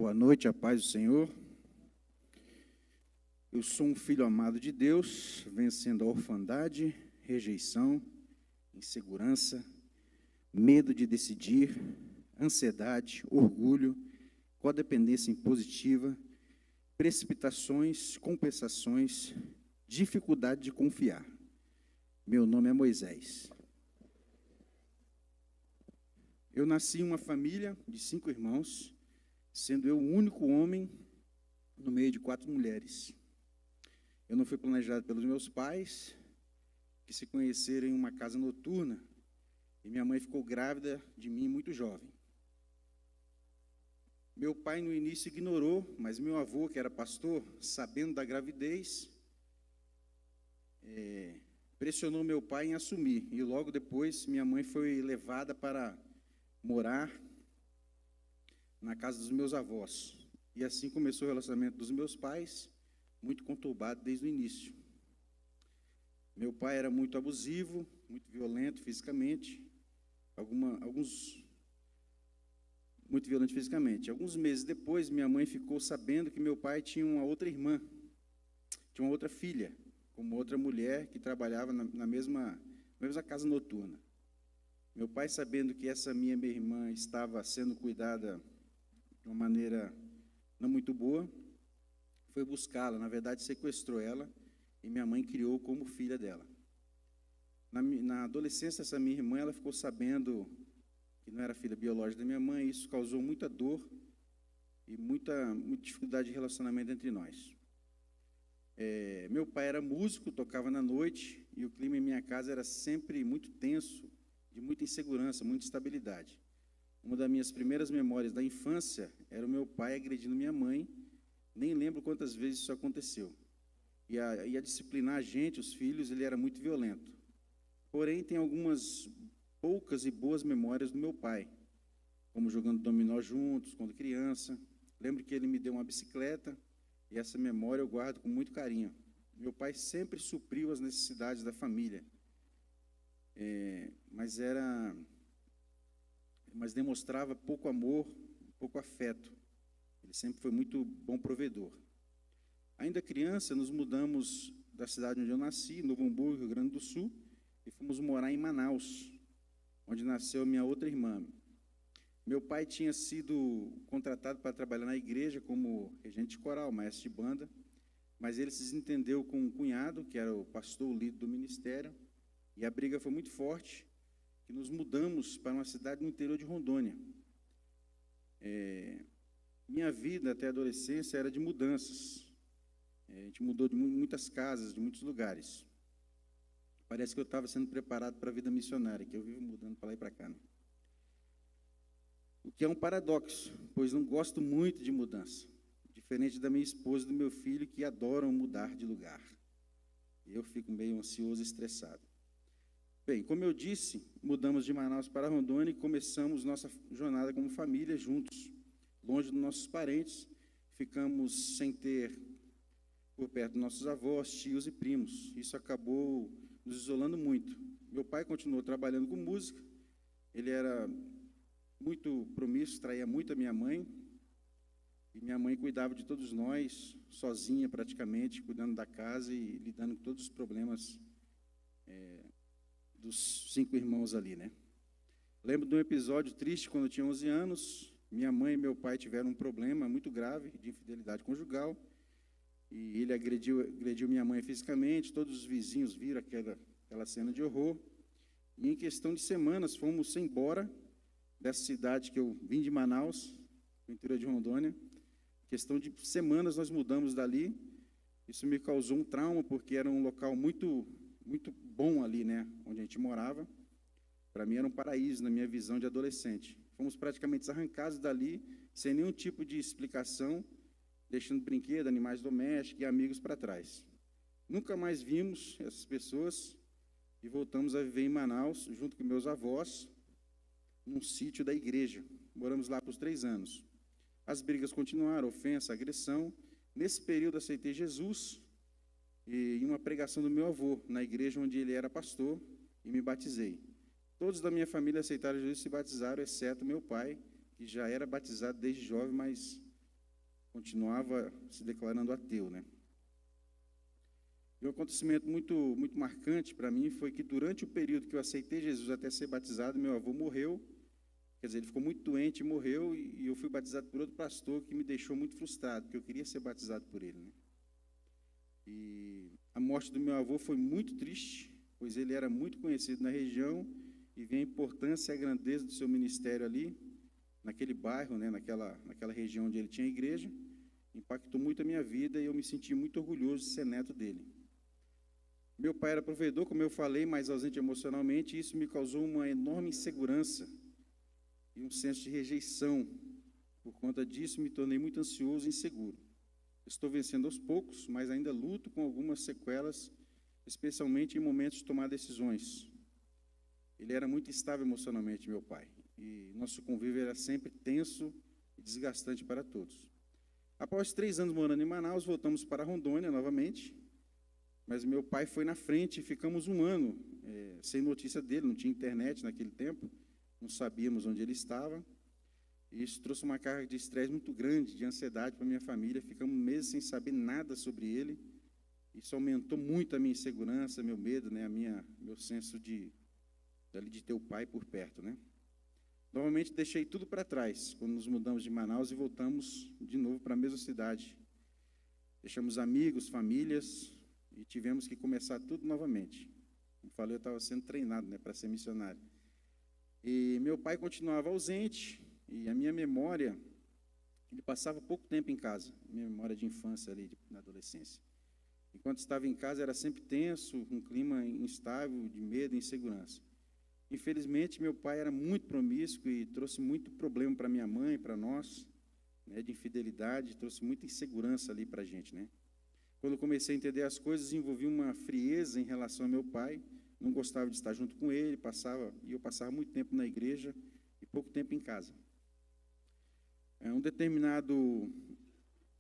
Boa noite, a paz do Senhor. Eu sou um filho amado de Deus, vencendo a orfandade, rejeição, insegurança, medo de decidir, ansiedade, orgulho, codependência impositiva, precipitações, compensações, dificuldade de confiar. Meu nome é Moisés. Eu nasci em uma família de 5 irmãos, sendo eu o único homem no meio de 4 mulheres. Eu não fui planejado pelos meus pais, que se conheceram em uma casa noturna, e minha mãe ficou grávida de mim muito jovem. Meu pai no início ignorou, mas meu avô, que era pastor, sabendo da gravidez, pressionou meu pai em assumir, e logo depois minha mãe foi levada para morar na casa dos meus avós. E assim começou o relacionamento dos meus pais, muito conturbado desde o início. Meu pai era muito abusivo, muito violento fisicamente, muito violento fisicamente. Alguns meses depois, minha mãe ficou sabendo que meu pai tinha uma outra irmã, tinha uma outra filha, com uma outra mulher que trabalhava na mesma casa noturna. Meu pai, sabendo que essa minha irmã estava sendo cuidada de uma maneira não muito boa, foi buscá-la, na verdade sequestrou ela, e minha mãe criou como filha dela. Na adolescência, essa minha irmã, ela ficou sabendo que não era filha biológica da minha mãe, e isso causou muita dor e muita dificuldade de relacionamento entre nós. Meu pai era músico, tocava na noite, e o clima em minha casa era sempre muito tenso, de muita insegurança, muita instabilidade. Uma das minhas primeiras memórias da infância era o meu pai agredindo minha mãe, nem lembro quantas vezes isso aconteceu. E a disciplinar a gente, os filhos, ele era muito violento. Porém, tem algumas poucas e boas memórias do meu pai, como jogando dominó juntos, quando criança. Lembro que ele me deu uma bicicleta, e essa memória eu guardo com muito carinho. Meu pai sempre supriu as necessidades da família, mas demonstrava pouco amor, pouco afeto. Ele sempre foi muito bom provedor. Ainda criança, nos mudamos da cidade onde eu nasci, Novo Hamburgo, Rio Grande do Sul, e fomos morar em Manaus, onde nasceu minha outra irmã. Meu pai tinha sido contratado para trabalhar na igreja como regente de coral, maestro de banda, mas ele se desentendeu com um cunhado, que era o pastor, o líder do ministério, e a briga foi muito forte, que nos mudamos para uma cidade no interior de Rondônia. Minha vida até a adolescência era de mudanças. A gente mudou de muitas casas, de muitos lugares. Parece que eu estava sendo preparado para a vida missionária, que eu vivo mudando para lá e para cá, né? O que é um paradoxo, pois não gosto muito de mudança, diferente da minha esposa e do meu filho, que adoram mudar de lugar. Eu fico meio ansioso e estressado. Bem, como eu disse, mudamos de Manaus para Rondônia e começamos nossa jornada como família juntos, longe dos nossos parentes. Ficamos sem ter por perto dos nossos avós, tios e primos. Isso acabou nos isolando muito. Meu pai continuou trabalhando com música, ele era muito promíscuo, traía muito a minha mãe, e minha mãe cuidava de todos nós, sozinha praticamente, cuidando da casa e lidando com todos os problemas dos 5 irmãos ali, né? Lembro de um episódio triste quando eu tinha 11 anos, minha mãe e meu pai tiveram um problema muito grave de infidelidade conjugal, e ele agrediu minha mãe fisicamente, todos os vizinhos viram aquela cena de horror, e em questão de semanas fomos embora dessa cidade que eu vim de Manaus, no interior de Rondônia. Em questão de semanas nós mudamos dali. Isso me causou um trauma, porque era um local muito bom ali, né, onde a gente morava. Para mim era um paraíso na minha visão de adolescente. Fomos praticamente arrancados dali, sem nenhum tipo de explicação, deixando brinquedos, animais domésticos e amigos para trás. Nunca mais vimos essas pessoas e voltamos a viver em Manaus, junto com meus avós, num sítio da igreja. Moramos lá por 3 anos. As brigas continuaram, ofensa, agressão. Nesse período aceitei Jesus e em uma pregação do meu avô, na igreja onde ele era pastor, e me batizei. Todos da minha família aceitaram Jesus e se batizaram, exceto meu pai, que já era batizado desde jovem, mas continuava se declarando ateu, né? E um acontecimento muito marcante para mim foi que durante o período que eu aceitei Jesus até ser batizado, meu avô morreu. Quer dizer, ele ficou muito doente e morreu, e eu fui batizado por outro pastor que me deixou muito frustrado, porque eu queria ser batizado por ele, né? E a morte do meu avô foi muito triste, pois ele era muito conhecido na região e via a importância e a grandeza do seu ministério ali, naquele bairro, né, naquela região onde ele tinha igreja. Impactou muito a minha vida e eu me senti muito orgulhoso de ser neto dele. Meu pai era provedor, como eu falei, mas ausente emocionalmente, e isso me causou uma enorme insegurança e um senso de rejeição. Por conta disso, me tornei muito ansioso e inseguro. Estou vencendo aos poucos, mas ainda luto com algumas sequelas, especialmente em momentos de tomar decisões. Ele era muito instável emocionalmente, meu pai, e nosso convívio era sempre tenso e desgastante para todos. Após 3 anos morando em Manaus, voltamos para Rondônia novamente, mas meu pai foi na frente e ficamos 1 ano sem notícia dele, não tinha internet naquele tempo, não sabíamos onde ele estava. Isso trouxe uma carga de estresse muito grande, de ansiedade para minha família. Ficamos meses sem saber nada sobre ele. Isso aumentou muito a minha insegurança, meu medo, né, meu senso de ter o pai por perto, né? Novamente deixei tudo para trás quando nos mudamos de Manaus e voltamos de novo para a mesma cidade. Deixamos amigos, famílias e tivemos que começar tudo novamente. Como falei, eu estava sendo treinado, né, para ser missionário. E meu pai continuava ausente. E a minha memória, ele passava pouco tempo em casa, minha memória de infância ali, na adolescência. Enquanto estava em casa, era sempre tenso, um clima instável, de medo e insegurança. Infelizmente, meu pai era muito promíscuo e trouxe muito problema para minha mãe, para nós, né, de infidelidade, trouxe muita insegurança ali para a gente, né? Quando eu comecei a entender as coisas, desenvolvi uma frieza em relação ao meu pai, não gostava de estar junto com ele, eu passava muito tempo na igreja e pouco tempo em casa. Um determinado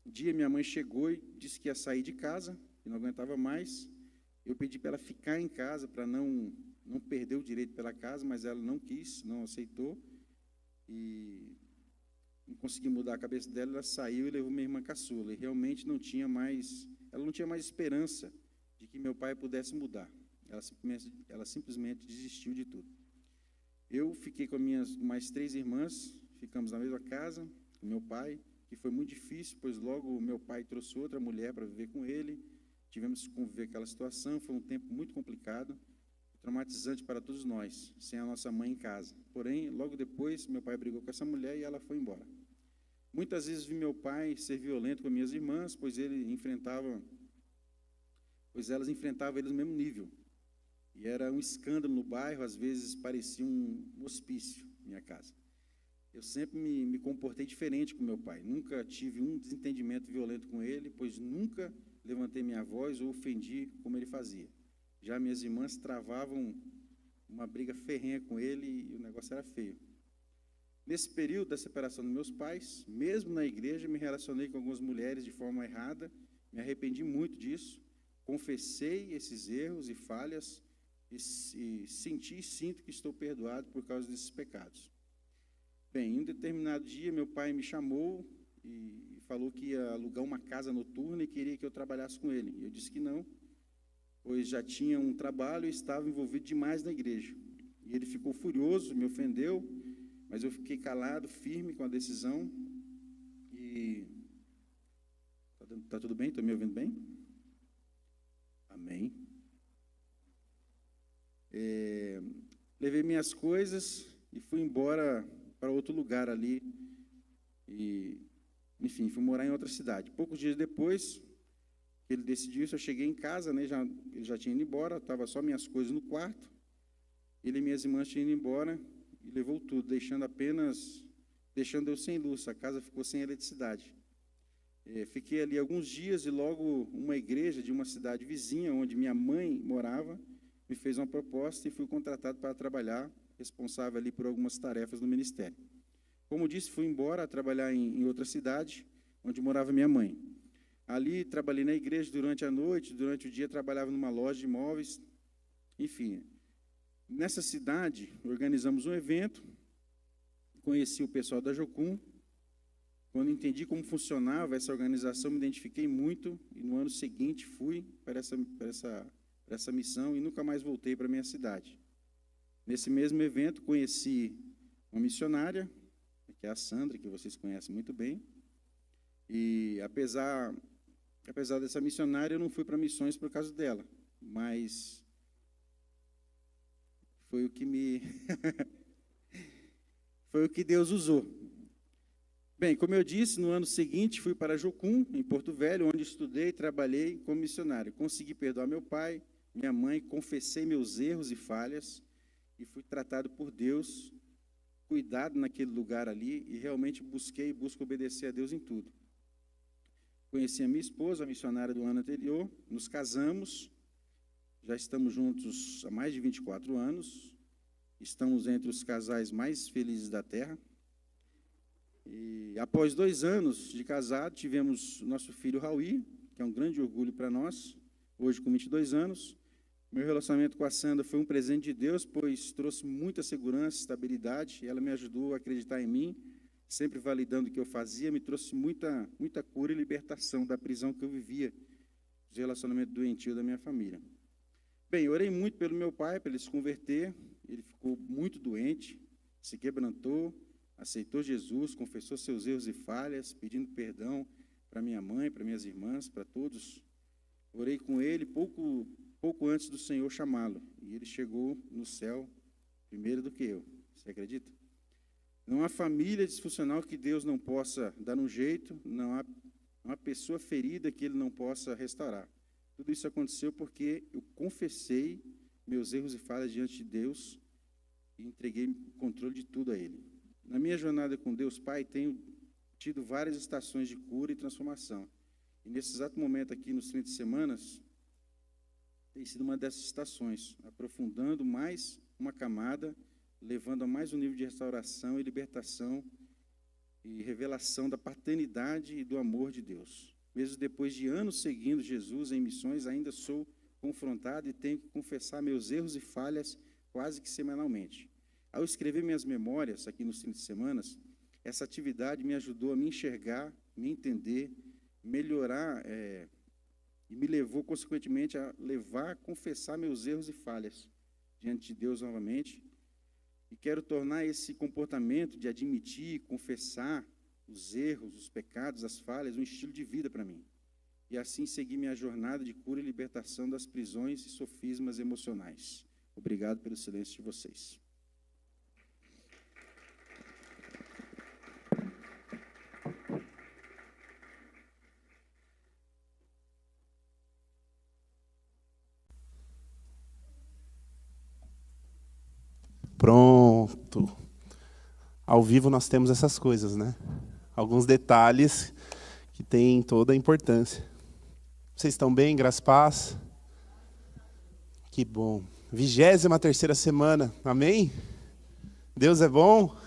dia, minha mãe chegou e disse que ia sair de casa, que não aguentava mais. Eu pedi para ela ficar em casa, para não perder o direito pela casa, mas ela não quis, não aceitou. E não consegui mudar a cabeça dela, ela saiu e levou minha irmã caçula. E realmente ela não tinha mais esperança de que meu pai pudesse mudar. Ela simplesmente desistiu de tudo. Eu fiquei com minhas mais 3 irmãs, ficamos na mesma casa, com meu pai, que foi muito difícil, pois logo meu pai trouxe outra mulher para viver com ele, tivemos que conviver com aquela situação, foi um tempo muito complicado, traumatizante para todos nós, sem a nossa mãe em casa. Porém, logo depois, meu pai brigou com essa mulher e ela foi embora. Muitas vezes vi meu pai ser violento com minhas irmãs, pois elas enfrentavam ele no mesmo nível. E era um escândalo no bairro, às vezes parecia um hospício, minha casa. Eu sempre me comportei diferente com meu pai, nunca tive um desentendimento violento com ele, pois nunca levantei minha voz ou ofendi como ele fazia. Já minhas irmãs travavam uma briga ferrenha com ele e o negócio era feio. Nesse período da separação dos meus pais, mesmo na igreja, me relacionei com algumas mulheres de forma errada, me arrependi muito disso, confessei esses erros e falhas, e senti e sinto que estou perdoado por causa desses pecados. Bem, em um determinado dia, meu pai me chamou e falou que ia alugar uma casa noturna e queria que eu trabalhasse com ele. Eu disse que não, pois já tinha um trabalho e estava envolvido demais na igreja. E ele ficou furioso, me ofendeu, mas eu fiquei calado, firme com a decisão. E tá tudo bem? Estão me ouvindo bem? Amém. Levei minhas coisas e fui embora para outro lugar ali. E, enfim, fui morar em outra cidade. Poucos dias depois que ele decidiu isso, eu cheguei em casa, né? Ele já tinha ido embora, estava só minhas coisas no quarto. Ele e minhas irmãs tinham ido embora e levou tudo, deixando eu sem luz. A casa ficou sem eletricidade. Fiquei ali alguns dias e logo uma igreja de uma cidade vizinha, onde minha mãe morava, me fez uma proposta e fui contratado para trabalhar, responsável ali por algumas tarefas no ministério. Como disse, fui embora trabalhar em outra cidade, onde morava minha mãe. Ali trabalhei na igreja durante a noite, durante o dia trabalhava numa loja de imóveis, enfim. Nessa cidade, organizamos um evento, conheci o pessoal da Jocum, Quando entendi como funcionava essa organização, me identifiquei muito e no ano seguinte fui para essa missão e nunca mais voltei para a minha cidade. Nesse mesmo evento, conheci uma missionária, que é a Sandra, que vocês conhecem muito bem, e apesar dessa missionária, eu não fui para missões por causa dela, mas foi o que foi o que Deus usou. Bem, como eu disse, no ano seguinte fui para Jocum, em Porto Velho, onde estudei e trabalhei como missionário. Consegui perdoar meu pai, minha mãe, confessei meus erros e falhas e fui tratado por Deus, cuidado naquele lugar ali e realmente busco obedecer a Deus em tudo. Conheci a minha esposa, a missionária do ano anterior, nos casamos, já estamos juntos há mais de 24 anos, estamos entre os casais mais felizes da terra. E após 2 anos de casado, tivemos nosso filho Raul, que é um grande orgulho para nós, hoje com 22 anos. Meu relacionamento com a Sandra foi um presente de Deus, pois trouxe muita segurança, estabilidade, e ela me ajudou a acreditar em mim, sempre validando o que eu fazia, me trouxe muita cura e libertação da prisão que eu vivia, do relacionamento doentio da minha família. Bem, eu orei muito pelo meu pai, para ele se converter, ele ficou muito doente, se quebrantou, aceitou Jesus, confessou seus erros e falhas, pedindo perdão para minha mãe, para minhas irmãs, para todos. Orei com ele pouco antes do Senhor chamá-lo, e ele chegou no céu primeiro do que eu. Você acredita? Não há família disfuncional que Deus não possa dar um jeito, não há pessoa ferida que Ele não possa restaurar. Tudo isso aconteceu porque eu confessei meus erros e falhas diante de Deus e entreguei o controle de tudo a Ele. Na minha jornada com Deus Pai, tenho tido várias estações de cura e transformação. E nesse exato momento aqui, nos 30 semanas, tem sido uma dessas estações, aprofundando mais uma camada, levando a mais um nível de restauração e libertação e revelação da paternidade e do amor de Deus. Mesmo depois de anos seguindo Jesus em missões, ainda sou confrontado e tenho que confessar meus erros e falhas quase que semanalmente. Ao escrever minhas memórias aqui nos 30 semanas, essa atividade me ajudou a me enxergar, me entender, melhorar e me levou, consequentemente, a confessar meus erros e falhas diante de Deus novamente. E quero tornar esse comportamento de admitir, confessar os erros, os pecados, as falhas, um estilo de vida para mim. E assim seguir minha jornada de cura e libertação das prisões e sofismas emocionais. Obrigado pelo silêncio de vocês. Pronto. Ao vivo nós temos essas coisas, né? Alguns detalhes que têm toda a importância. Vocês estão bem? Graças a paz? Que bom. 23ª semana. Amém? Deus é bom?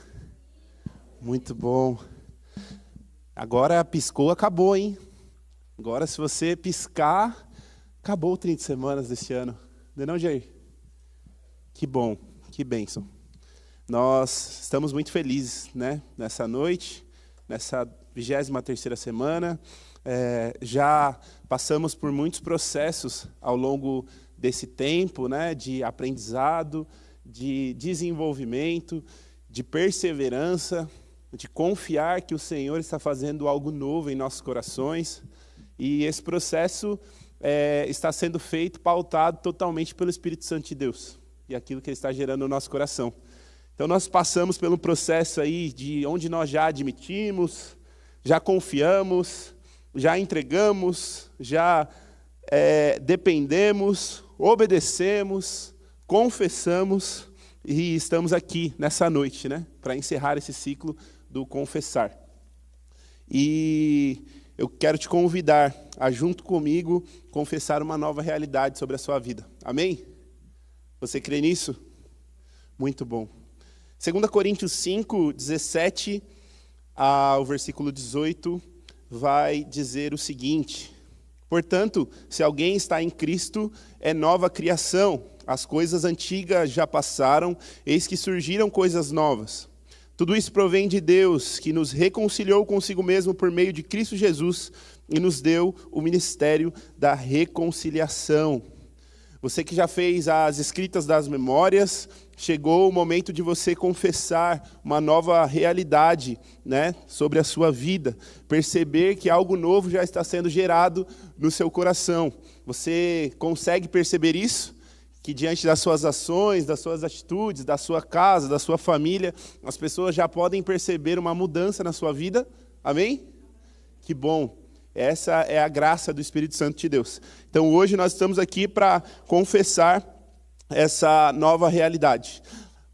Muito bom. Agora piscou, acabou, hein? Agora, se você piscar, acabou 30 semanas deste ano. Não é não, Jair? Que bom. Que bênção. Nós estamos muito felizes, né, nessa noite, nessa 23ª semana. Já passamos por muitos processos ao longo desse tempo, né, de aprendizado, de desenvolvimento, de perseverança, de confiar que o Senhor está fazendo algo novo em nossos corações. E esse processo está sendo feito, pautado totalmente pelo Espírito Santo de Deus e aquilo que Ele está gerando no nosso coração. Então, nós passamos pelo processo aí de onde nós já admitimos, já confiamos, já entregamos, já dependemos, obedecemos, confessamos e estamos aqui nessa noite, né, para encerrar esse ciclo do confessar. E eu quero te convidar a, junto comigo, confessar uma nova realidade sobre a sua vida. Amém? Você crê nisso? Muito bom. 2 Coríntios 5, 17 ao versículo 18, vai dizer o seguinte: portanto, se alguém está em Cristo, é nova criação. As coisas antigas já passaram, eis que surgiram coisas novas. Tudo isso provém de Deus, que nos reconciliou consigo mesmo por meio de Cristo Jesus e nos deu o ministério da reconciliação. Você que já fez as escritas das memórias, chegou o momento de você confessar uma nova realidade, né, sobre a sua vida. Perceber que algo novo já está sendo gerado no seu coração. Você consegue perceber isso? Que diante das suas ações, das suas atitudes, da sua casa, da sua família, as pessoas já podem perceber uma mudança na sua vida? Amém? Que bom. Essa é a graça do Espírito Santo de Deus. Então hoje nós estamos aqui para confessar essa nova realidade.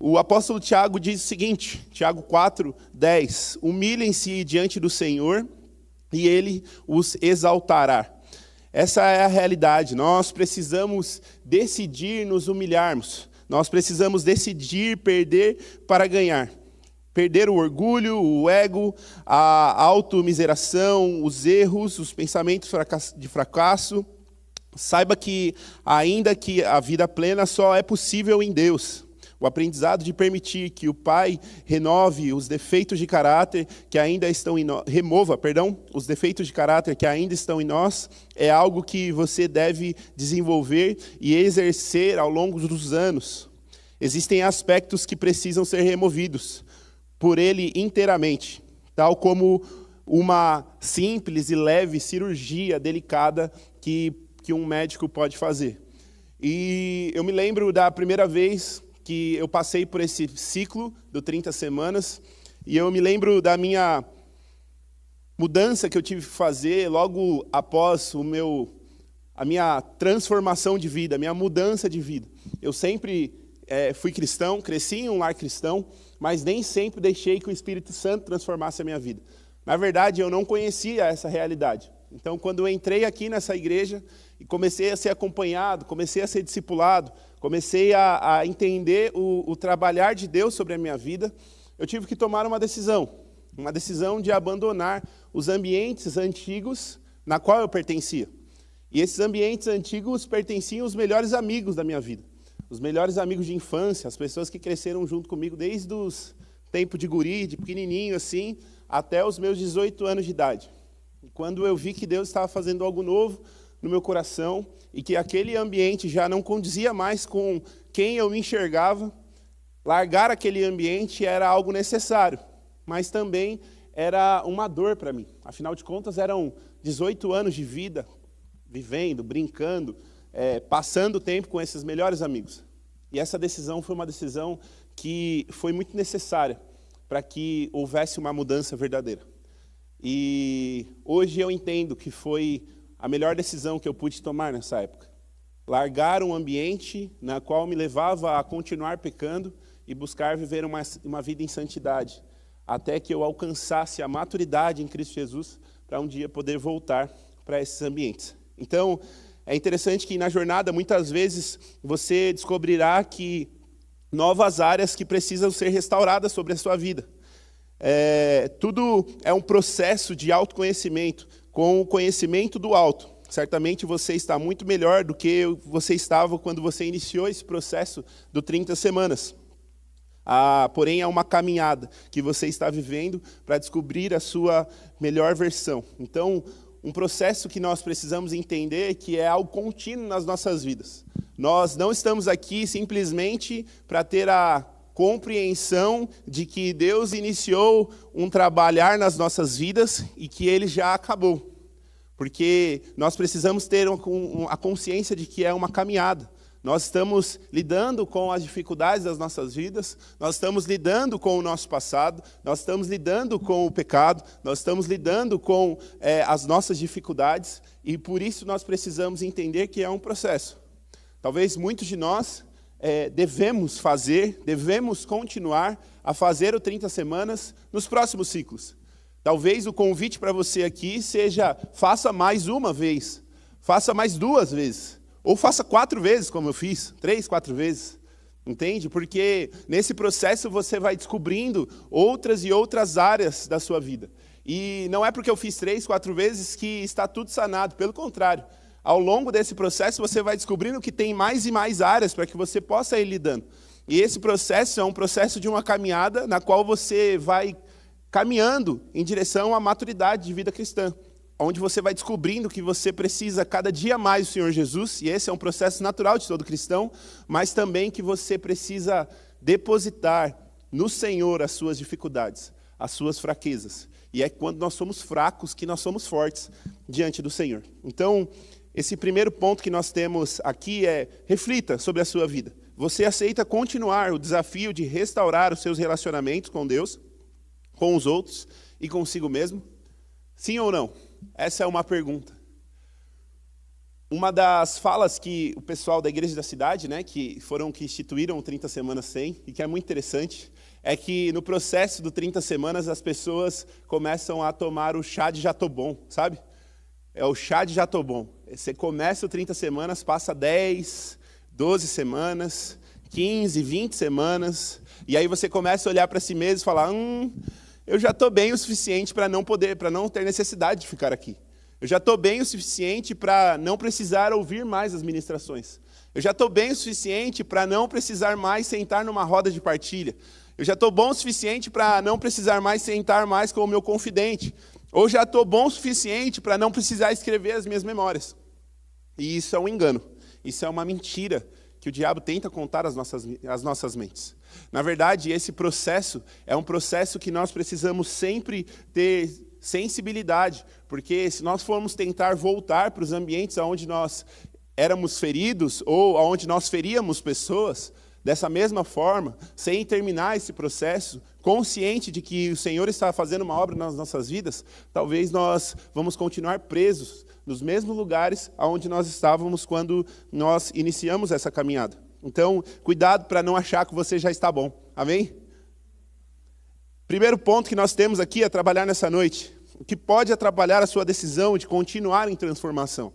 O apóstolo Tiago diz o seguinte, Tiago 4:10, humilhem-se diante do Senhor e Ele os exaltará. Essa é a realidade. Nós precisamos decidir nos humilharmos. Nós precisamos decidir perder para ganhar. Perder o orgulho, o ego, a automiseração, os erros, os pensamentos de fracasso. Saiba que, ainda que a vida plena só é possível em Deus. O aprendizado de permitir que o Pai renove os defeitos de caráter que ainda estão em nós, os defeitos de caráter que ainda estão em nós, é algo que você deve desenvolver e exercer ao longo dos anos. Existem aspectos que precisam ser removidos por Ele inteiramente, tal como uma simples e leve cirurgia delicada que um médico pode fazer. E eu me lembro da primeira vez que eu passei por esse ciclo do 30 semanas, e eu me lembro da minha mudança que eu tive que fazer logo após a minha transformação de vida, a minha mudança de vida. Eu sempre fui cristão, cresci em um lar cristão, mas nem sempre deixei que o Espírito Santo transformasse a minha vida. Na verdade, eu não conhecia essa realidade. Então, quando eu entrei aqui nessa igreja e comecei a ser acompanhado, comecei a ser discipulado, comecei a entender o trabalhar de Deus sobre a minha vida, eu tive que tomar uma decisão de abandonar os ambientes antigos na qual eu pertencia. E esses ambientes antigos pertenciam aos melhores amigos da minha vida, os melhores amigos de infância, as pessoas que cresceram junto comigo desde os tempos de guri, de pequenininho assim, até os meus 18 anos de idade. E quando eu vi que Deus estava fazendo algo novo no meu coração e que aquele ambiente já não condizia mais com quem eu me enxergava, largar aquele ambiente era algo necessário, mas também era uma dor para mim. Afinal de contas, eram 18 anos de vida, vivendo, brincando, passando tempo com esses melhores amigos. E essa decisão foi uma decisão que foi muito necessária para que houvesse uma mudança verdadeira. E hoje eu entendo que foi a melhor decisão que eu pude tomar nessa época. Largar um ambiente na qual me levava a continuar pecando e buscar viver uma vida em santidade, até que eu alcançasse a maturidade em Cristo Jesus para um dia poder voltar para esses ambientes. Então, é interessante que na jornada, muitas vezes, você descobrirá que novas áreas que precisam ser restauradas sobre a sua vida. Tudo é um processo de autoconhecimento, com o conhecimento do alto. Certamente você está muito melhor do que você estava quando você iniciou esse processo do 30 semanas. Porém, é uma caminhada que você está vivendo para descobrir a sua melhor versão. Então, um processo que nós precisamos entender que é algo contínuo nas nossas vidas. Nós não estamos aqui simplesmente para ter a compreensão de que Deus iniciou um trabalhar nas nossas vidas e que Ele já acabou. Porque nós precisamos ter a consciência de que é uma caminhada. Nós estamos lidando com as dificuldades das nossas vidas, nós estamos lidando com o nosso passado, nós estamos lidando com o pecado, nós estamos lidando com as nossas dificuldades, e por isso nós precisamos entender que é um processo. Talvez muitos de nós devemos continuar a fazer o 30 semanas nos próximos ciclos. Talvez o convite para você aqui seja, faça mais uma vez, faça mais 2 vezes, ou faça 4 vezes, como eu fiz, 3, 4 vezes, entende? Porque nesse processo você vai descobrindo outras e outras áreas da sua vida. E não é porque eu fiz 3, 4 vezes que está tudo sanado, pelo contrário. Ao longo desse processo você vai descobrindo que tem mais e mais áreas para que você possa ir lidando. E esse processo é um processo de uma caminhada na qual você vai caminhando em direção à maturidade de vida cristã, onde você vai descobrindo que você precisa cada dia mais do Senhor Jesus, e esse é um processo natural de todo cristão, mas também que você precisa depositar no Senhor as suas dificuldades, as suas fraquezas. E é quando nós somos fracos que nós somos fortes diante do Senhor. Então, esse primeiro ponto que nós temos aqui é: reflita sobre a sua vida. Você aceita continuar o desafio de restaurar os seus relacionamentos com Deus, com os outros e consigo mesmo? Sim ou não? Essa é uma pergunta. Uma das falas que o pessoal da Igreja da Cidade, né, que instituíram o 30 Semanas Sem, e que é muito interessante, é que no processo do 30 Semanas as pessoas começam a tomar o chá de Jatobon, sabe? É o chá de Jatobon. Você começa o 30 Semanas, passa 10, 12 semanas, 15, 20 semanas, e aí você começa a olhar para si mesmo e falar: eu já estou bem o suficiente para não ter necessidade de ficar aqui. Eu já estou bem o suficiente para não precisar ouvir mais as ministrações. Eu já estou bem o suficiente para não precisar mais sentar numa roda de partilha. Eu já estou bom o suficiente para não precisar mais sentar mais com o meu confidente. Ou já estou bom o suficiente para não precisar escrever as minhas memórias. E isso é um engano. Isso é uma mentira que o diabo tenta contar às nossas mentes. Na verdade, esse processo é um processo que nós precisamos sempre ter sensibilidade, porque se nós formos tentar voltar para os ambientes onde nós éramos feridos ou onde nós feríamos pessoas, dessa mesma forma, sem terminar esse processo, consciente de que o Senhor está fazendo uma obra nas nossas vidas, talvez nós vamos continuar presos nos mesmos lugares onde nós estávamos quando nós iniciamos essa caminhada. Então, cuidado para não achar que você já está bom. Amém? Primeiro ponto que nós temos aqui a trabalhar nessa noite: o que pode atrapalhar a sua decisão de continuar em transformação?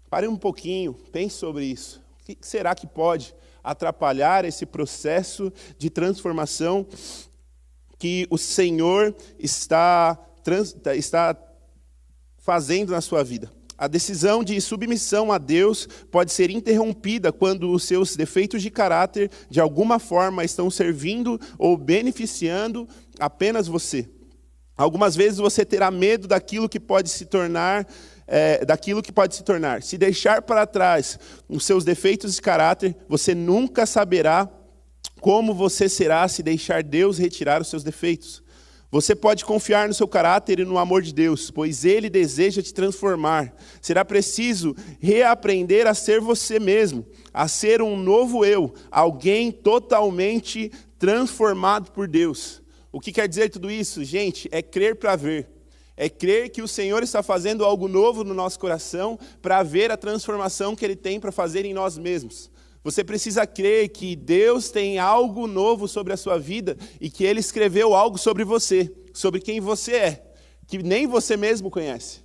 Pare um pouquinho, pense sobre isso. O que será que pode atrapalhar esse processo de transformação que o Senhor está fazendo na sua vida? A decisão de submissão a Deus pode ser interrompida quando os seus defeitos de caráter, de alguma forma, estão servindo ou beneficiando apenas você. Algumas vezes você terá medo daquilo que pode se tornar. Se deixar para trás os seus defeitos de caráter, você nunca saberá como você será se deixar Deus retirar os seus defeitos. Você pode confiar no seu caráter e no amor de Deus, pois Ele deseja te transformar. Será preciso reaprender a ser você mesmo, a ser um novo eu, alguém totalmente transformado por Deus. O que quer dizer tudo isso, gente? É crer para ver. É crer que o Senhor está fazendo algo novo no nosso coração para ver a transformação que Ele tem para fazer em nós mesmos. Você precisa crer que Deus tem algo novo sobre a sua vida e que Ele escreveu algo sobre você, sobre quem você é, que nem você mesmo conhece.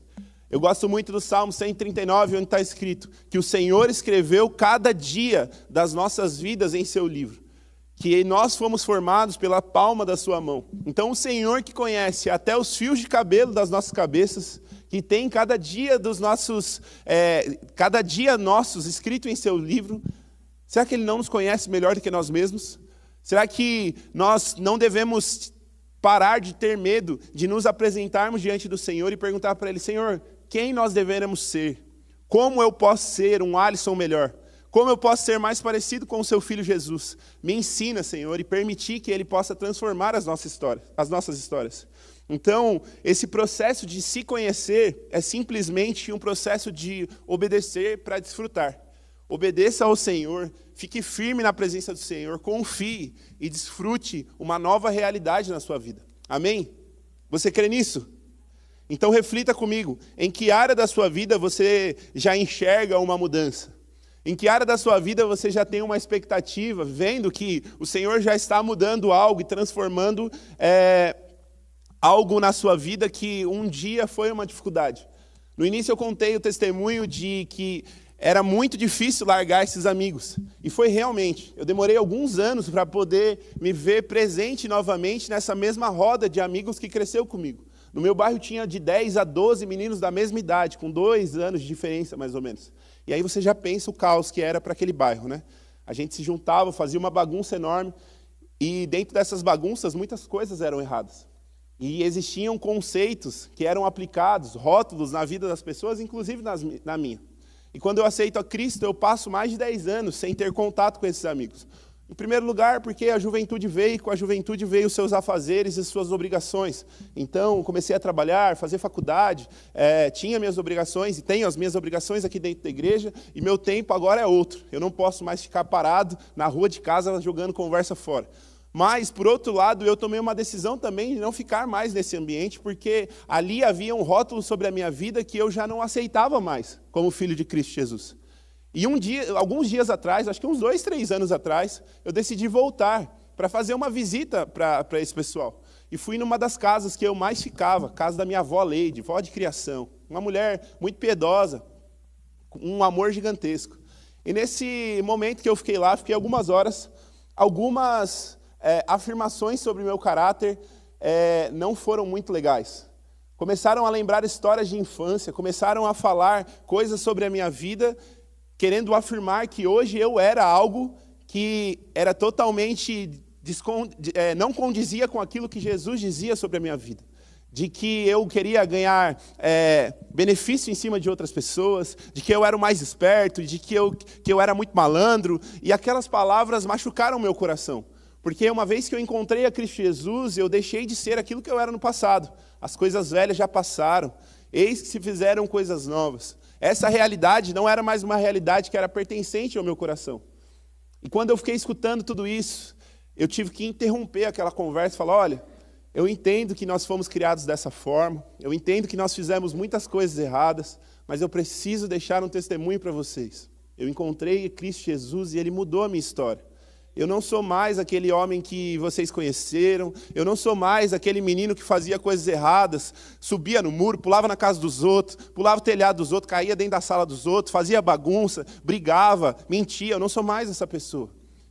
Eu gosto muito do Salmo 139, onde está escrito que o Senhor escreveu cada dia das nossas vidas em seu livro, que nós fomos formados pela palma da sua mão. Então o Senhor que conhece até os fios de cabelo das nossas cabeças, que tem cada dia nossos escrito em seu livro, será que Ele não nos conhece melhor do que nós mesmos? Será que nós não devemos parar de ter medo de nos apresentarmos diante do Senhor e perguntar para Ele: Senhor, quem nós deveremos ser? Como eu posso ser um Alisson melhor? Como eu posso ser mais parecido com o seu Filho Jesus? Me ensina, Senhor, e permitir que Ele possa transformar as nossas histórias. Então, esse processo de se conhecer é simplesmente um processo de obedecer para desfrutar. Obedeça ao Senhor, fique firme na presença do Senhor, confie e desfrute uma nova realidade na sua vida. Amém? Você crê nisso? Então reflita comigo, em que área da sua vida você já enxerga uma mudança? Em que área da sua vida você já tem uma expectativa, vendo que o Senhor já está mudando algo e transformando algo na sua vida que um dia foi uma dificuldade? No início eu contei o testemunho de que era muito difícil largar esses amigos. E foi realmente. Eu demorei alguns anos para poder me ver presente novamente nessa mesma roda de amigos que cresceu comigo. No meu bairro tinha de 10 a 12 meninos da mesma idade, com 2 anos de diferença mais ou menos. E aí você já pensa o caos que era para aquele bairro, né? A gente se juntava, fazia uma bagunça enorme, e dentro dessas bagunças muitas coisas eram erradas. E existiam conceitos que eram aplicados, rótulos na vida das pessoas, inclusive na minha. E quando eu aceito a Cristo, eu passo mais de 10 anos sem ter contato com esses amigos. Em primeiro lugar, porque a juventude veio, e com a juventude veio os seus afazeres e suas obrigações. Então, comecei a trabalhar, fazer faculdade, tinha minhas obrigações, e tenho as minhas obrigações aqui dentro da igreja, e meu tempo agora é outro. Eu não posso mais ficar parado na rua de casa jogando conversa fora. Mas, por outro lado, eu tomei uma decisão também de não ficar mais nesse ambiente, porque ali havia um rótulo sobre a minha vida que eu já não aceitava mais como filho de Cristo Jesus. E alguns dias atrás, acho que uns 2, 3 anos atrás, eu decidi voltar para fazer uma visita para esse pessoal. E fui numa das casas que eu mais ficava, casa da minha avó Leide, vó de criação. Uma mulher muito piedosa, com um amor gigantesco. E nesse momento que eu fiquei lá, fiquei algumas horas, algumas afirmações sobre o meu caráter não foram muito legais. Começaram a lembrar histórias de infância, começaram a falar coisas sobre a minha vida, querendo afirmar que hoje eu era algo que era totalmente não condizia com aquilo que Jesus dizia sobre a minha vida. De que eu queria ganhar benefício em cima de outras pessoas, de que eu era o mais esperto, de que eu era muito malandro, e aquelas palavras machucaram meu coração. Porque uma vez que eu encontrei a Cristo Jesus, eu deixei de ser aquilo que eu era no passado. As coisas velhas já passaram, eis que se fizeram coisas novas. Essa realidade não era mais uma realidade que era pertencente ao meu coração. E quando eu fiquei escutando tudo isso, eu tive que interromper aquela conversa e falar, olha, eu entendo que nós fomos criados dessa forma, eu entendo que nós fizemos muitas coisas erradas, mas eu preciso deixar um testemunho para vocês. Eu encontrei Cristo Jesus e Ele mudou a minha história. Eu não sou mais aquele homem que vocês conheceram, eu não sou mais aquele menino que fazia coisas erradas, subia no muro, pulava na casa dos outros, pulava o telhado dos outros, caía dentro da sala dos outros, fazia bagunça, brigava, mentia. Eu não sou mais essa pessoa.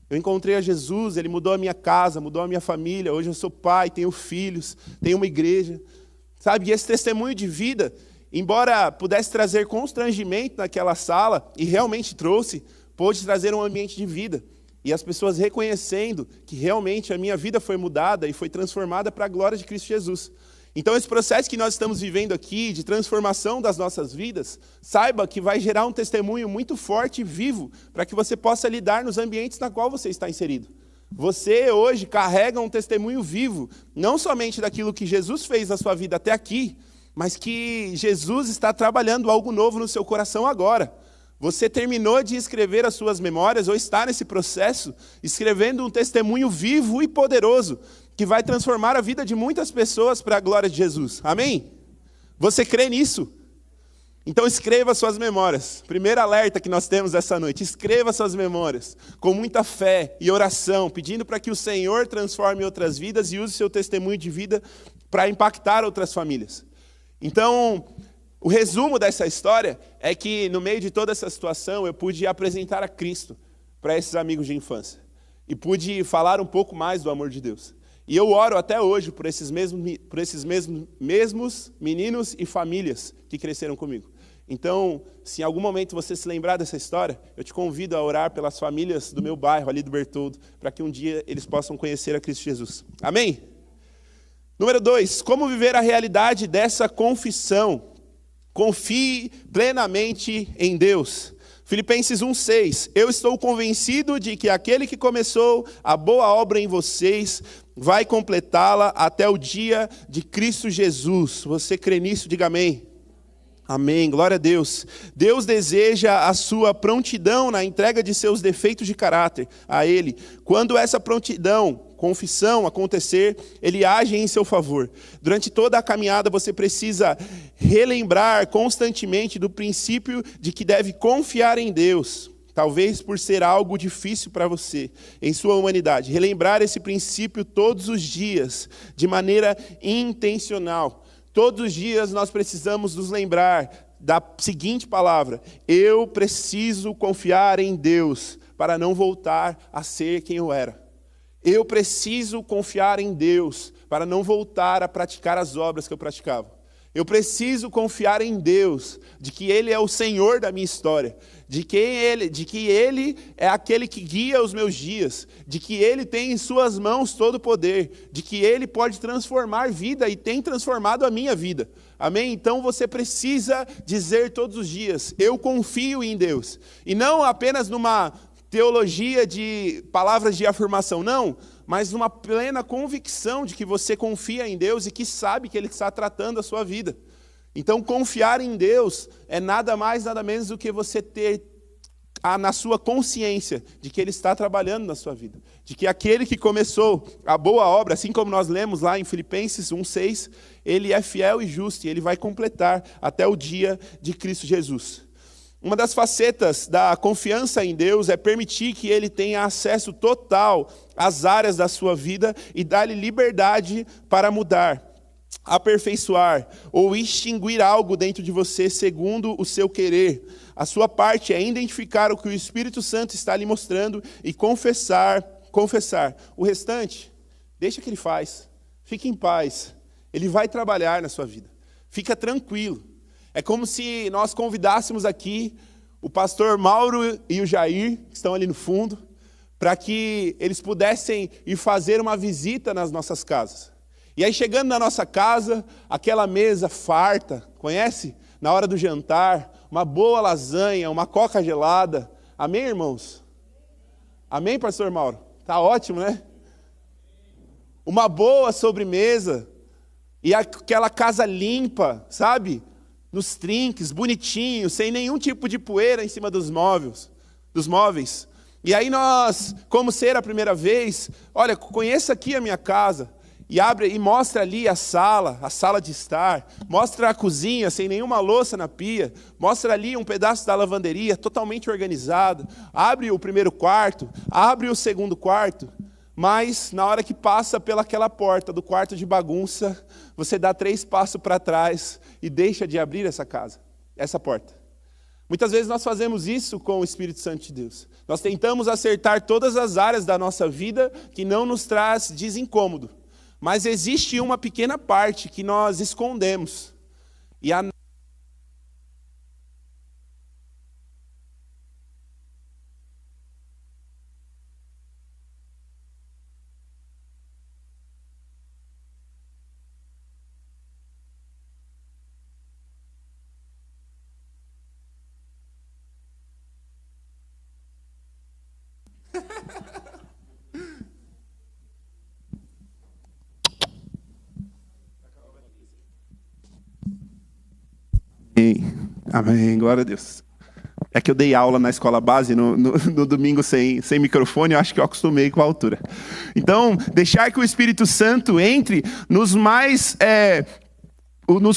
Eu encontrei a Jesus, Ele mudou a minha casa, mudou a minha família. Hoje eu sou pai, tenho filhos, tenho uma igreja. Sabe, e esse testemunho de vida, embora pudesse trazer constrangimento naquela sala, e realmente trouxe, pôde trazer um ambiente de vida. E as pessoas reconhecendo que realmente a minha vida foi mudada e foi transformada para a glória de Cristo Jesus. Então esse processo que nós estamos vivendo aqui, de transformação das nossas vidas, saiba que vai gerar um testemunho muito forte e vivo, para que você possa lidar nos ambientes na qual você está inserido. Você hoje carrega um testemunho vivo, não somente daquilo que Jesus fez na sua vida até aqui, mas que Jesus está trabalhando algo novo no seu coração agora. Você terminou de escrever as suas memórias, ou está nesse processo, escrevendo um testemunho vivo e poderoso, que vai transformar a vida de muitas pessoas para a glória de Jesus. Amém? Você crê nisso? Então escreva suas memórias. Primeiro alerta que nós temos essa noite. Escreva suas memórias com muita fé e oração, pedindo para que o Senhor transforme outras vidas e use seu testemunho de vida para impactar outras famílias. Então, o resumo dessa história é que, no meio de toda essa situação, eu pude apresentar a Cristo para esses amigos de infância. E pude falar um pouco mais do amor de Deus. E eu oro até hoje por esses mesmos meninos e famílias que cresceram comigo. Então, se em algum momento você se lembrar dessa história, eu te convido a orar pelas famílias do meu bairro, ali do Bertoldo, para que um dia eles possam conhecer a Cristo Jesus. Amém? Número 2, como viver a realidade dessa confissão? Confie plenamente em Deus. Filipenses 1,6. Eu estou convencido de que aquele que começou a boa obra em vocês vai completá-la até o dia de Cristo Jesus. Você crê nisso? Diga amém. Amém, glória a Deus. Deus deseja a sua prontidão na entrega de seus defeitos de caráter a Ele. Quando essa prontidão, confissão acontecer, Ele age em seu favor. Durante toda a caminhada você precisa relembrar constantemente do princípio de que deve confiar em Deus. Talvez por ser algo difícil para você, em sua humanidade. Relembrar esse princípio todos os dias, de maneira intencional. Todos os dias nós precisamos nos lembrar da seguinte palavra: eu preciso confiar em Deus para não voltar a ser quem eu era. Eu preciso confiar em Deus para não voltar a praticar as obras que eu praticava. Eu preciso confiar em Deus, de que Ele é o Senhor da minha história, de que Ele é aquele que guia os meus dias, de que Ele tem em suas mãos todo o poder, de que Ele pode transformar vida e tem transformado a minha vida. Amém? Então você precisa dizer todos os dias, eu confio em Deus. E não apenas numa teologia de palavras de afirmação, não, mas numa plena convicção de que você confia em Deus e que sabe que Ele está tratando a sua vida. Então, confiar em Deus é nada mais, nada menos do que você ter na sua consciência de que Ele está trabalhando na sua vida. De que aquele que começou a boa obra, assim como nós lemos lá em Filipenses 1:6, Ele é fiel e justo e Ele vai completar até o dia de Cristo Jesus. Uma das facetas da confiança em Deus é permitir que Ele tenha acesso total às áreas da sua vida e dar-lhe liberdade para mudar, aperfeiçoar ou extinguir algo dentro de você segundo o seu querer. A sua parte é identificar o que o Espírito Santo está lhe mostrando e confessar. O restante, deixa que Ele faz. Fique em paz. Ele vai trabalhar na sua vida. Fica tranquilo. É como se nós convidássemos aqui o pastor Mauro e o Jair, que estão ali no fundo, para que eles pudessem ir fazer uma visita nas nossas casas. E aí, chegando na nossa casa, aquela mesa farta, conhece? Na hora do jantar, uma boa lasanha, uma coca gelada. Amém, irmãos? Amém, pastor Mauro? Tá ótimo, né? Uma boa sobremesa e aquela casa limpa, sabe? Nos trinques, bonitinho, sem nenhum tipo de poeira em cima dos móveis. E aí nós, como ser a primeira vez, olha, conheça aqui a minha casa. E abre e mostra ali a sala de estar, mostra a cozinha sem nenhuma louça na pia, mostra ali um pedaço da lavanderia totalmente organizado, abre o primeiro quarto, abre o segundo quarto, mas na hora que passa pelaquela porta do quarto de bagunça, você dá 3 passos para trás e deixa de abrir essa porta. Muitas vezes nós fazemos isso com o Espírito Santo de Deus. Nós tentamos acertar todas as áreas da nossa vida que não nos traz desincômodo. Mas existe uma pequena parte que nós escondemos. E a Amém, glória a Deus. É que eu dei aula na escola base no domingo sem microfone, eu acho que eu acostumei com a altura. Então, deixar que o Espírito Santo entre nos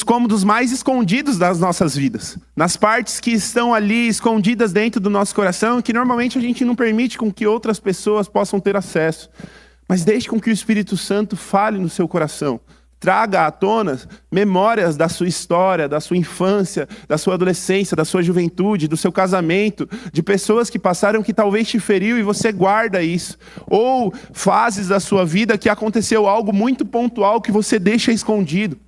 cômodos mais escondidos das nossas vidas. Nas partes que estão ali escondidas dentro do nosso coração, que normalmente a gente não permite com que outras pessoas possam ter acesso. Mas deixe com que o Espírito Santo fale no seu coração. Traga à tona memórias da sua história, da sua infância, da sua adolescência, da sua juventude, do seu casamento, de pessoas que passaram que talvez te feriu e você guarda isso. Ou fases da sua vida que aconteceu algo muito pontual que você deixa escondido.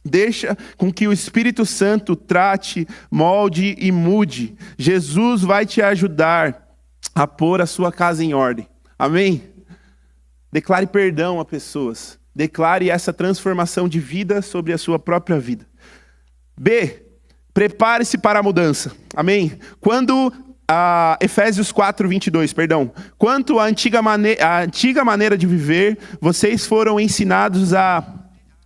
Deixa com que o Espírito Santo trate, molde e mude. Jesus vai te ajudar a pôr a sua casa em ordem. Amém? Declare perdão a pessoas. Declare essa transformação de vida sobre a sua própria vida. B. Prepare-se para a mudança. Amém? Efésios 4:22, perdão. Quanto à antiga maneira de viver, vocês foram ensinados a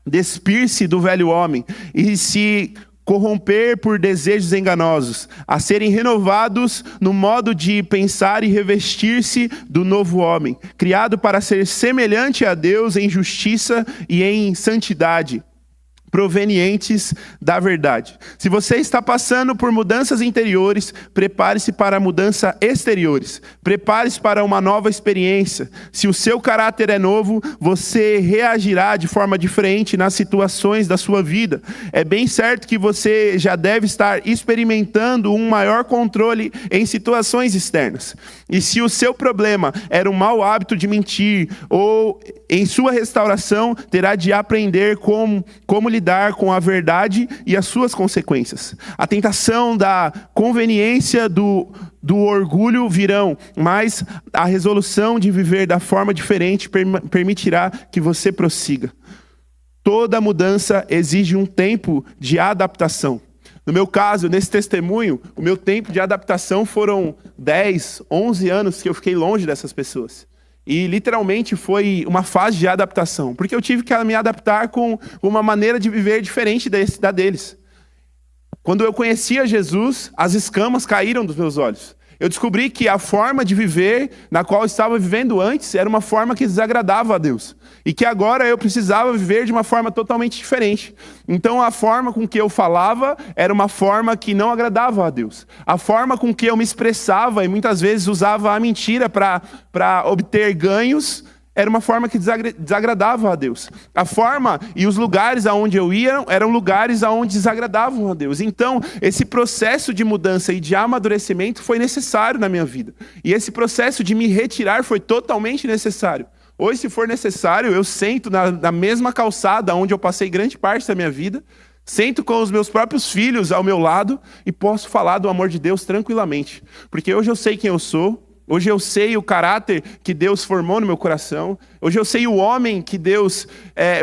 despir-se do velho homem e se corromper por desejos enganosos, a serem renovados no modo de pensar e revestir-se do novo homem, criado para ser semelhante a Deus em justiça e em santidade, provenientes da verdade. Se você está passando por mudanças interiores, prepare-se para mudanças exteriores. Prepare-se para uma nova experiência. Se o seu caráter é novo, você reagirá de forma diferente nas situações da sua vida. É bem certo que você já deve estar experimentando um maior controle em situações externas. E se o seu problema era um mau hábito de mentir ou Em sua restauração, terá de aprender como lidar com a verdade e as suas consequências. A tentação da conveniência do orgulho virão, mas a resolução de viver da forma diferente permitirá que você prossiga. Toda mudança exige um tempo de adaptação. No meu caso, nesse testemunho, o meu tempo de adaptação foram 10, 11 anos que eu fiquei longe dessas pessoas. E literalmente foi uma fase de adaptação, porque eu tive que me adaptar com uma maneira de viver diferente da deles. Quando eu conhecia Jesus, as escamas caíram dos meus olhos. Eu descobri que a forma de viver na qual eu estava vivendo antes era uma forma que desagradava a Deus. E que agora eu precisava viver de uma forma totalmente diferente. Então a forma com que eu falava era uma forma que não agradava a Deus. A forma com que eu me expressava e muitas vezes usava a mentira para obter ganhos era uma forma que desagradava a Deus. A forma e os lugares aonde eu ia eram lugares aonde desagradavam a Deus. Então, esse processo de mudança e de amadurecimento foi necessário na minha vida. E esse processo de me retirar foi totalmente necessário. Hoje, se for necessário, eu sento na mesma calçada onde eu passei grande parte da minha vida, sento com os meus próprios filhos ao meu lado e posso falar do amor de Deus tranquilamente. Porque hoje eu sei quem eu sou. Hoje eu sei o caráter que Deus formou no meu coração. Hoje eu sei o homem que Deus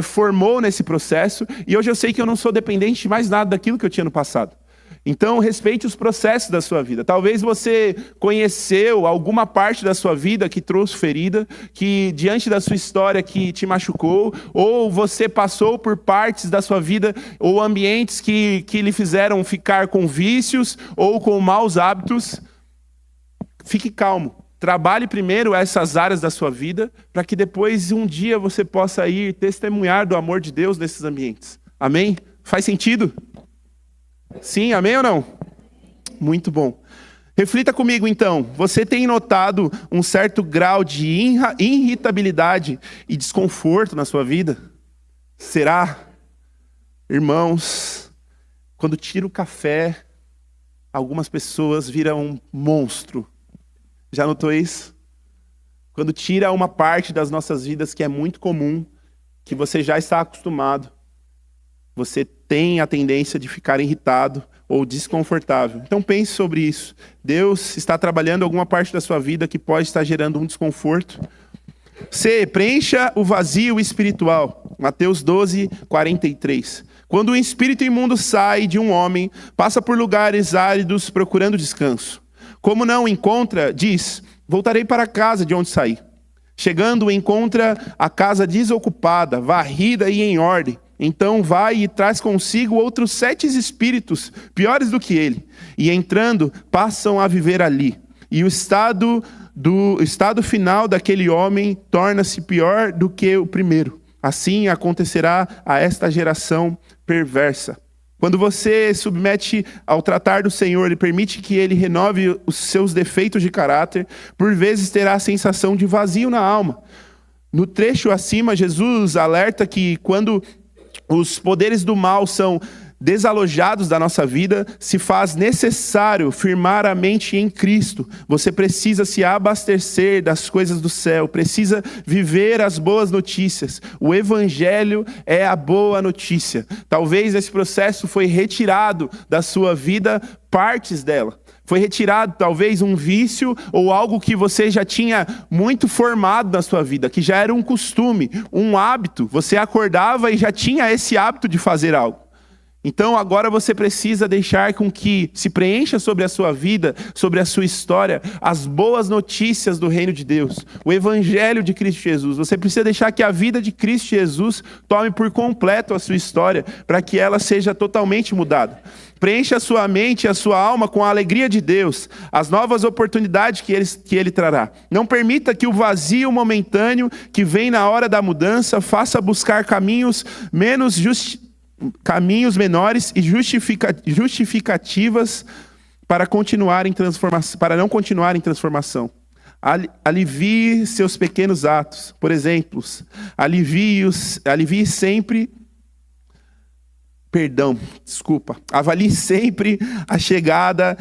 formou nesse processo. E hoje eu sei que eu não sou dependente de mais nada daquilo que eu tinha no passado. Então, respeite os processos da sua vida. Talvez você conheceu alguma parte da sua vida que trouxe ferida, que diante da sua história que te machucou, ou você passou por partes da sua vida ou ambientes que lhe fizeram ficar com vícios ou com maus hábitos. Fique calmo. Trabalhe primeiro essas áreas da sua vida, para que depois, um dia, você possa ir testemunhar do amor de Deus nesses ambientes. Amém? Faz sentido? Sim, amém ou não? Muito bom. Reflita comigo, então. Você tem notado um certo grau de irritabilidade e desconforto na sua vida? Será? Irmãos, quando tira o café, algumas pessoas viram um monstro. Já notou isso? Quando tira uma parte das nossas vidas que é muito comum, que você já está acostumado, você tem a tendência de ficar irritado ou desconfortável. Então pense sobre isso. Deus está trabalhando alguma parte da sua vida que pode estar gerando um desconforto. C. Preencha o vazio espiritual. Mateus 12, 43. Quando o espírito imundo sai de um homem, passa por lugares áridos procurando descanso. Como não encontra, diz, voltarei para a casa de onde saí. Chegando, encontra a casa desocupada, varrida e em ordem. Então vai e traz consigo outros 7 espíritos, piores do que ele. E entrando, passam a viver ali. E o estado final daquele homem torna-se pior do que o primeiro. Assim acontecerá a esta geração perversa. Quando você submete ao tratar do Senhor e permite que Ele renove os seus defeitos de caráter, por vezes terá a sensação de vazio na alma. No trecho acima, Jesus alerta que quando os poderes do mal são desalojados da nossa vida, se faz necessário firmar a mente em Cristo. Você precisa se abastecer das coisas do céu, precisa viver as boas notícias. O Evangelho é a boa notícia. Talvez esse processo foi retirado da sua vida, partes dela. Foi retirado talvez um vício ou algo que você já tinha muito formado na sua vida, que já era um costume, um hábito. Você acordava e já tinha esse hábito de fazer algo. Então agora você precisa deixar com que se preencha sobre a sua vida, sobre a sua história, as boas notícias do reino de Deus, o Evangelho de Cristo Jesus. Você precisa deixar que a vida de Cristo Jesus tome por completo a sua história, para que ela seja totalmente mudada. Preencha a sua mente e a sua alma com a alegria de Deus, as novas oportunidades que Ele trará. Não permita que o vazio momentâneo que vem na hora da mudança faça buscar caminhos menores e justificativas para não continuar em transformação. Alivie seus pequenos atos. Por exemplo, alivie sempre Avalie sempre a chegada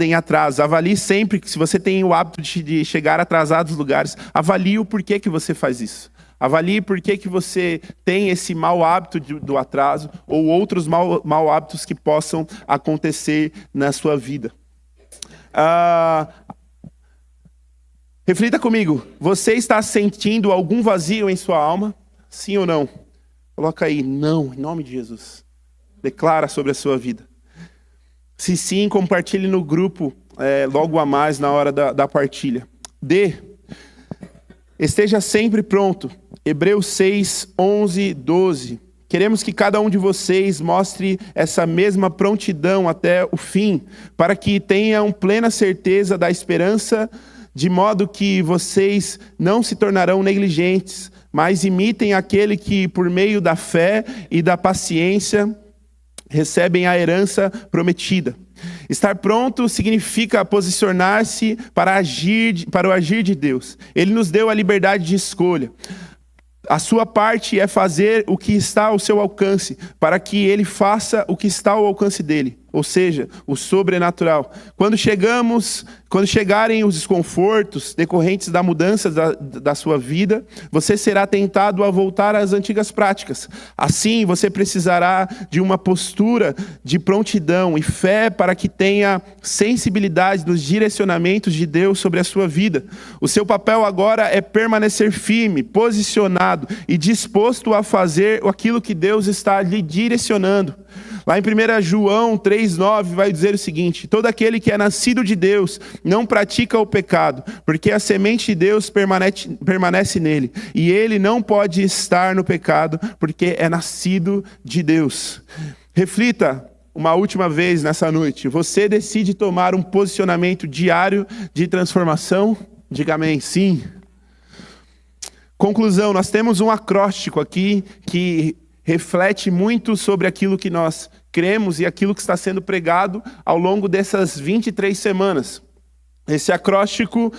em atraso. Avalie sempre que se você tem o hábito de chegar atrasado nos lugares, avalie o porquê que você faz isso. Avalie por que você tem esse mau hábito do atraso ou outros mau hábitos que possam acontecer na sua vida. Reflita comigo. Você está sentindo algum vazio em sua alma? Sim ou não? Coloca aí, não, em nome de Jesus. Declara sobre a sua vida. Se sim, compartilhe no grupo logo a mais na hora da partilha. Esteja sempre pronto. Hebreus 6, 11, 12. Queremos que cada um de vocês mostre essa mesma prontidão até o fim, para que tenham plena certeza da esperança, de modo que vocês não se tornarão negligentes, mas imitem aquele que, por meio da fé e da paciência, recebem a herança prometida. Estar pronto significa posicionar-se para o agir de Deus. Ele nos deu a liberdade de escolha. A sua parte é fazer o que está ao seu alcance, para que ele faça o que está ao alcance dele, ou seja, o sobrenatural. Quando chegarem os desconfortos decorrentes da mudança da sua vida, você será tentado a voltar às antigas práticas. Assim, você precisará de uma postura de prontidão e fé para que tenha sensibilidade nos direcionamentos de Deus sobre a sua vida. O seu papel agora é permanecer firme, posicionado e disposto a fazer aquilo que Deus está lhe direcionando. Lá em 1 João 3,9 vai dizer o seguinte: todo aquele que é nascido de Deus não pratica o pecado, porque a semente de Deus permanece nele, e ele não pode estar no pecado, porque é nascido de Deus. Reflita uma última vez nessa noite: você decide tomar um posicionamento diário de transformação? Diga amém, sim. Conclusão, nós temos um acróstico aqui que reflete muito sobre aquilo que nós cremos e aquilo que está sendo pregado ao longo dessas 23 semanas. Esse acróstico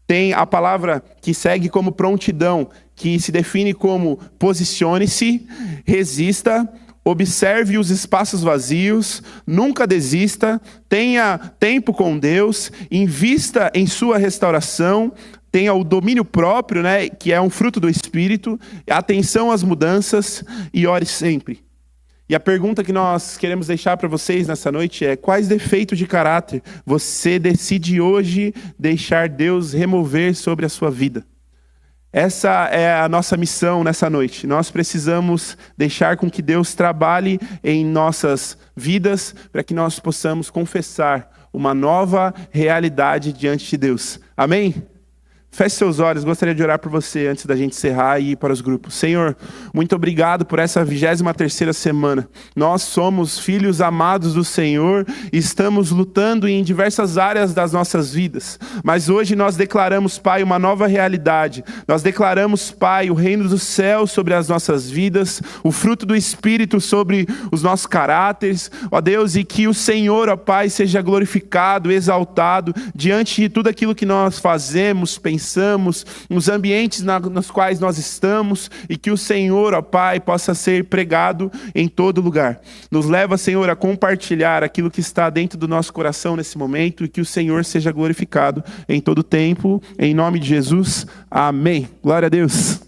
tem a palavra que segue como prontidão, que se define como posicione-se, resista, observe os espaços vazios, nunca desista, tenha tempo com Deus, invista em sua restauração, tenha o domínio próprio, né, que é um fruto do Espírito, atenção às mudanças e ore sempre. E a pergunta que nós queremos deixar para vocês nessa noite é: quais defeitos de caráter você decide hoje deixar Deus remover sobre a sua vida? Essa é a nossa missão nessa noite. Nós precisamos deixar com que Deus trabalhe em nossas vidas para que nós possamos confessar uma nova realidade diante de Deus. Amém? Feche seus olhos, gostaria de orar por você antes da gente encerrar e ir para os grupos. Senhor, muito obrigado por essa 23ª semana. Nós somos filhos amados do Senhor e estamos lutando em diversas áreas das nossas vidas. Mas hoje nós declaramos, Pai, uma nova realidade. Nós declaramos, Pai, o reino dos céus sobre as nossas vidas, o fruto do Espírito sobre os nossos caráteres, ó Deus, e que o Senhor, ó Pai, seja glorificado, exaltado diante de tudo aquilo que nós fazemos, pensamos, nos ambientes nos quais nós estamos, e que o Senhor, ó Pai, possa ser pregado em todo lugar. Nos leva, Senhor, a compartilhar aquilo que está dentro do nosso coração nesse momento, e que o Senhor seja glorificado em todo tempo, em nome de Jesus, amém. Glória a Deus.